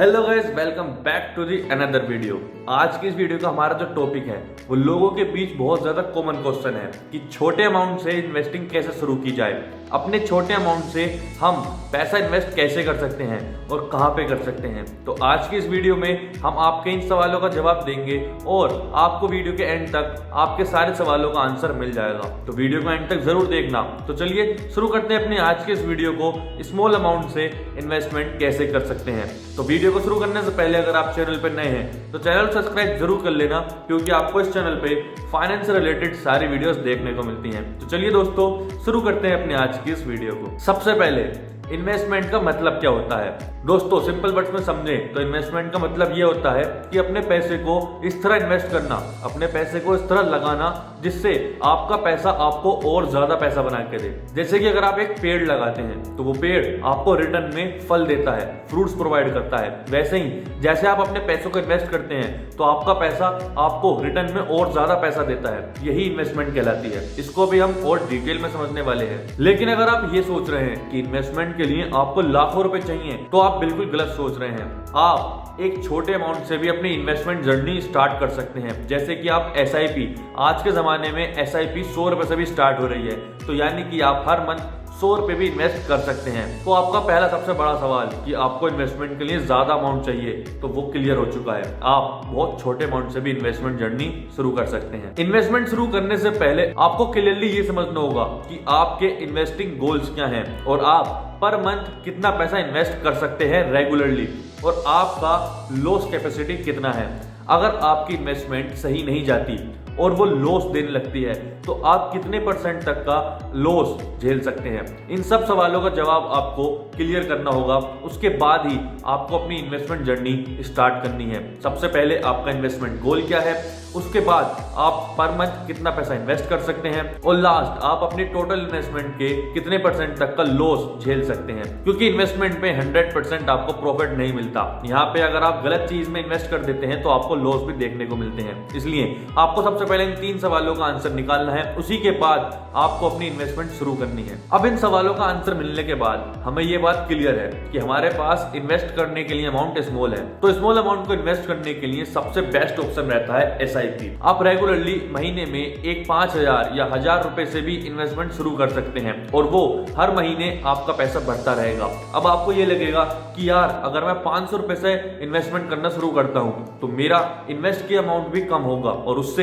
Hello guys, welcome back to the another video. आज की इस वीडियो का हमारा जो टॉपिक है वो लोगों के बीच बहुत ज्यादा कॉमन क्वेश्चन है कि छोटे अमाउंट से इन्वेस्टिंग कैसे शुरू की जाए। अपने छोटे अमाउंट से हम पैसा इन्वेस्ट कैसे कर सकते हैं और कहां पे कर सकते हैं। तो आज की इस वीडियो में हम आपके इन सवालों का जवाब देंगे और आपको वीडियो के एंड तक आपके सारे सवालों का आंसर मिल जाएगा। तो वीडियो को एंड तक जरूर देखना। तो चलिए शुरू करते हैं अपने आज के इस वीडियो को, स्मॉल अमाउंट से इन्वेस्टमेंट कैसे कर सकते हैं। तो वीडियो को शुरू करने से पहले अगर आप चैनल पर नए हैं तो चैनल सब्सक्राइब जरूर कर लेना, क्योंकि आपको इस चैनल पे फाइनेंस से रिलेटेड सारी वीडियोस देखने को मिलती हैं। तो चलिए दोस्तों शुरू करते हैं अपने आज की इस वीडियो को। सबसे पहले इन्वेस्टमेंट का मतलब क्या होता है। दोस्तों सिंपल वर्ड्स में समझे तो इन्वेस्टमेंट का मतलब यह होता है कि अपने पैसे को इस तरह इन्वेस्ट करना, अपने पैसे को इस तरह लगाना जिससे आपका पैसा आपको और ज्यादा पैसा बना के दे। जैसे कि अगर आप एक पेड़ लगाते हैं तो वो पेड़ आपको रिटर्न में फल देता है, फ्रूट्स प्रोवाइड करता है। वैसे ही जैसे आप अपने पैसों को इन्वेस्ट करते हैं तो आपका पैसा आपको रिटर्न में और ज्यादा पैसा देता है। यही इन्वेस्टमेंट कहलाती है। इसको भी हम और डिटेल में समझने वाले हैं। लेकिन अगर आप ये सोच रहे हैं कि इन्वेस्टमेंट के लिए आपको लाखों रुपए चाहिए तो आप बिल्कुल गलत सोच रहे हैं। आप एक छोटे अमाउंट से भी अपनी इन्वेस्टमेंट जर्नी स्टार्ट कर सकते हैं। जैसे कि आप SIP, आज के जमाने में SIP 100 रुपए से भी स्टार्ट हो रही है। तो यानी कि आप हर मंथ 100 रुपए भी इन्वेस्ट कर सकते हैं। तो आपका पहला सबसे बड़ा सवाल कि आपको इन्वेस्टमेंट के लिए ज्यादा अमाउंट चाहिए तो वो क्लियर हो चुका है। आप बहुत छोटे अमाउंट से भी इन्वेस्टमेंट जर्नी शुरू कर सकते हैं। इन्वेस्टमेंट शुरू करने से पहले आपको क्लियरली ये समझना होगा कि आपके इन्वेस्टिंग गोल्स क्या हैं और आप पर मंथ कितना पैसा इन्वेस्ट कर सकते हैं रेगुलरली, और आपका लॉस कैपेसिटी कितना है। अगर आपकी इन्वेस्टमेंट सही नहीं जाती और वो लॉस देने लगती है तो आप कितने % तक का लॉस झेल सकते हैं। इन सब सवालों का जवाब आपको क्लियर करना होगा। उसके बाद ही आपको अपनी इन्वेस्टमेंट जर्नी स्टार्ट करनी है। सबसे पहले आपका इन्वेस्टमेंट गोल क्या है, उसके बाद आप पर मंथ कितना पैसा इन्वेस्ट कर सकते हैं, और लास्ट आप अपनी टोटल इन्वेस्टमेंट के कितने % तक का लॉस झेल सकते हैं। क्योंकि इन्वेस्टमेंट में 100% आपको प्रॉफिट नहीं मिलता। यहाँ पे अगर आप गलत चीज में इन्वेस्ट कर देते हैं तो आपको लॉस भी देखने को मिलते हैं। इसलिए आपको सबसे पहले इन 3 सवालों का आंसर निकालना है। उसी के बाद आपको अपनी इन्वेस्टमेंट शुरू करनी है। अब इन सवालों का आंसर मिलने के बाद हमें यह बात क्लियर है कि हमारे पास इन्वेस्ट करने के लिए अमाउंट स्मॉल है। तो स्मॉल अमाउंट को इन्वेस्ट करने के लिए सबसे बेस्ट ऑप्शन रहता है SIP। आप रेगुलरली महीने में एक 5,000 या 1,000 रुपए से भी इन्वेस्टमेंट शुरू कर सकते हैं और वो हर महीने आपका पैसा बढ़ता रहेगा। अब आपको ये लगेगा कि यार अगर मैं 500 रुपए से इन्वेस्टमेंट करना शुरू करता हूं तो मेरा इन्वेस्ट की अमाउंट भी कम होगा और उस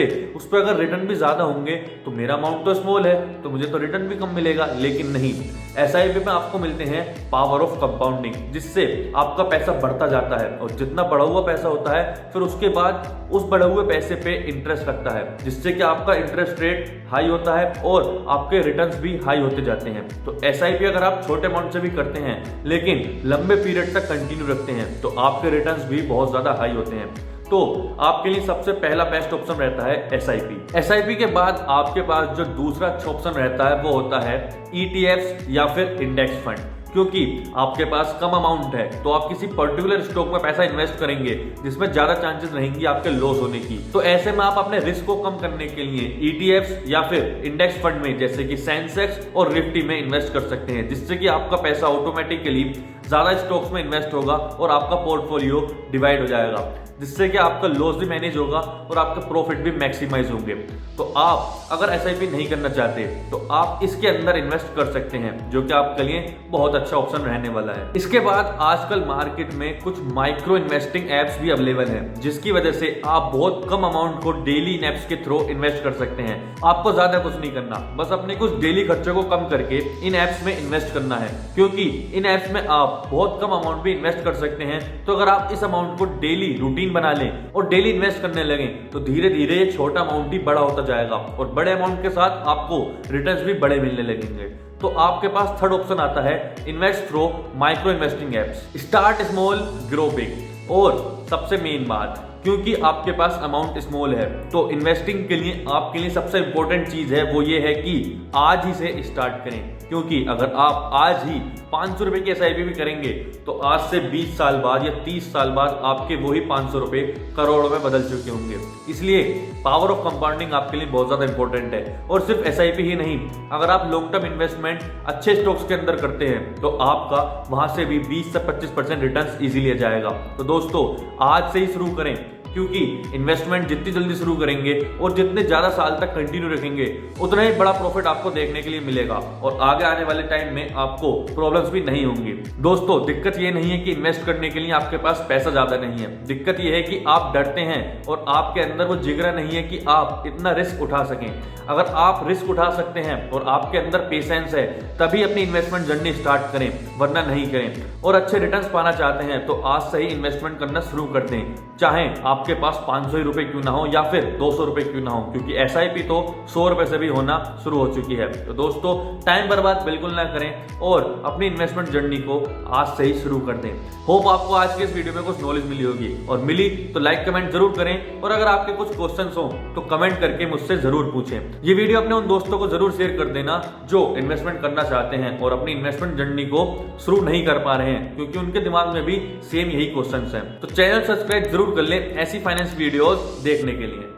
पर अगर रिटर्न भी ज्यादा होंगे तो मेरा अमाउंट तो स्मॉल है तो मुझे तो रिटर्न भी कम मिलेगा। लेकिन नहीं, SIP में आपको मिलते हैं पावर ऑफ कंपाउंडिंग, जिससे आपका पैसा बढ़ता जाता है और जितना बढ़ा हुआ पैसा होता है फिर उसके बाद उस बढ़े हुए पैसे पे इंटरेस्ट लगता है, जिससे कि आपका इंटरेस्ट रेट हाई होता है और आपके रिटर्न्स भी हाई होते जाते हैं। तो SIP अगर आप छोटे अमाउंट से भी करते हैं लेकिन लंबे पीरियड तक कंटिन्यू रखते हैं तो आपके रिटर्न्स भी बहुत ज्यादा हाई होते हैं। तो आपके लिए सबसे पहला बेस्ट ऑप्शन रहता है SIP के बाद आपके पास जो दूसरा अच्छा ऑप्शन रहता है वो होता है ETFs या फिर इंडेक्स फंड। क्योंकि आपके पास कम अमाउंट है तो आप किसी पर्टिकुलर स्टॉक में पैसा इन्वेस्ट करेंगे जिसमें ज्यादा चांसेस रहेंगी आपके लॉस होने की। तो ऐसे में आप अपने रिस्क को कम करने के लिए ETFs या फिर इंडेक्स फंड में जैसे कि सेंसेक्स और निफ्टी में इन्वेस्ट कर सकते हैं, जिससे कि आपका पैसा ऑटोमेटिकली ज्यादा स्टॉक्स में इन्वेस्ट होगा और आपका पोर्टफोलियो डिवाइड हो जाएगा, जिससे कि आपका लॉस भी मैनेज होगा और आपके प्रॉफिट भी मैक्सिमाइज होंगे। तो आप अगर SIP नहीं करना चाहते तो आप इसके अंदर इन्वेस्ट कर सकते हैं, जो कि आपके लिए बहुत अच्छा ऑप्शन रहने वाला है। इसके बाद आजकल मार्केट में कुछ माइक्रो इन्वेस्टिंग एप्स भी अवेलेबल हैं, जिसकी वजह से आप बहुत कम अमाउंट को डेली इन एप्स के थ्रू इन्वेस्ट कर सकते हैं। आपको ज्यादा कुछ नहीं करना, बस अपने कुछ डेली खर्चों को कम करके इन एप्स में इन्वेस्ट करना है। क्योंकि इन एप्स में आप बहुत कम अमाउंट भी इन्वेस्ट कर सकते हैं। तो अगर आप इस अमाउंट को डेली रूटीन बना लें और डेली इन्वेस्ट करने लगें तो धीरे धीरे ये छोटा अमाउंट भी बड़ा होता जाएगा और बड़े अमाउंट के साथ आपको रिटर्न्स भी बड़े मिलने लगेंगे। तो आपके पास थर्ड ऑप्शन आता है invest through micro investing apps. Start small grow big. और सबसे मेन बात, क्योंकि आपके पास अमाउंट स्मॉल है। तो इन्वेस्टिंग के लिए आपके लिए सबसे इंपॉर्टेंट चीज है वो ये है कि आज ही से स्टार्ट करें, क्योंकि अगर आप आज ही 500 रुपए की एसआईपी भी करेंगे तो आज से 20 साल बाद या 30 साल बाद आपके वही 500 रुपए करोड़ों में बदल चुके होंगे। इसलिए पावर ऑफ कंपाउंडिंग आपके लिए बहुत ज्यादा इंपॉर्टेंट है। और सिर्फ एसआईपी ही नहीं, अगर आप लॉन्ग टर्म इन्वेस्टमेंट अच्छे स्टॉक्स के अंदर करते हैं तो आपका वहां से भी 20 से 25% रिटर्न इजीली आ जाएगा। तो दोस्तों आज से ही शुरू करें, क्योंकि इन्वेस्टमेंट जितनी जल्दी शुरू करेंगे और जितने ज्यादा साल तक कंटिन्यू रखेंगे उतना ही बड़ा प्रॉफिट आपको देखने के लिए मिलेगा और आगे आने वाले टाइम में आपको प्रॉब्लम्स भी नहीं होंगी। दोस्तों दिक्कत ये नहीं है कि इन्वेस्ट करने के लिए आपके पास पैसा ज्यादा नहीं है, दिक्कत ये है कि आप डरते हैं और आपके अंदर वो जिगरा नहीं है कि आप इतना रिस्क उठा सकें। अगर आप रिस्क उठा सकते हैं और आपके अंदर पेशेंस है तभी अपनी इन्वेस्टमेंट जर्नी स्टार्ट करें, वरना नहीं करें। और अच्छे रिटर्न्स पाना चाहते हैं तो आज से ही इन्वेस्टमेंट करना शुरू कर दें, चाहे आपके पास 500 रुपए क्यों ना हो या फिर 200 रुपए क्यों ना हो, क्योंकि एसआईपी तो 100 रुपए से भी होना शुरू हो चुकी है। तो दोस्तों टाइम बर्बाद बिल्कुल ना करें और अपनी इन्वेस्टमेंट जर्नी को आज से ही शुरू कर दें। होप आपको आज के इस वीडियो में कुछ नॉलेज मिली होगी, और मिली तो लाइक कमेंट जरूर करें, और अगर आपके कुछ क्वेश्चंस हो तो कमेंट करके मुझसे जरूर पूछें। ये वीडियो अपने उन दोस्तों को जरूर शेयर कर देना जो इन्वेस्टमेंट करना चाहते हैं और अपनी इन्वेस्टमेंट जर्नी को शुरू नहीं कर पा रहे हैं, क्योंकि उनके दिमाग में भी सेम यही क्वेश्चंस हैं। तो चैनल सब्सक्राइब जरूर कर लें ऐसी फाइनेंस वीडियोस देखने के लिए।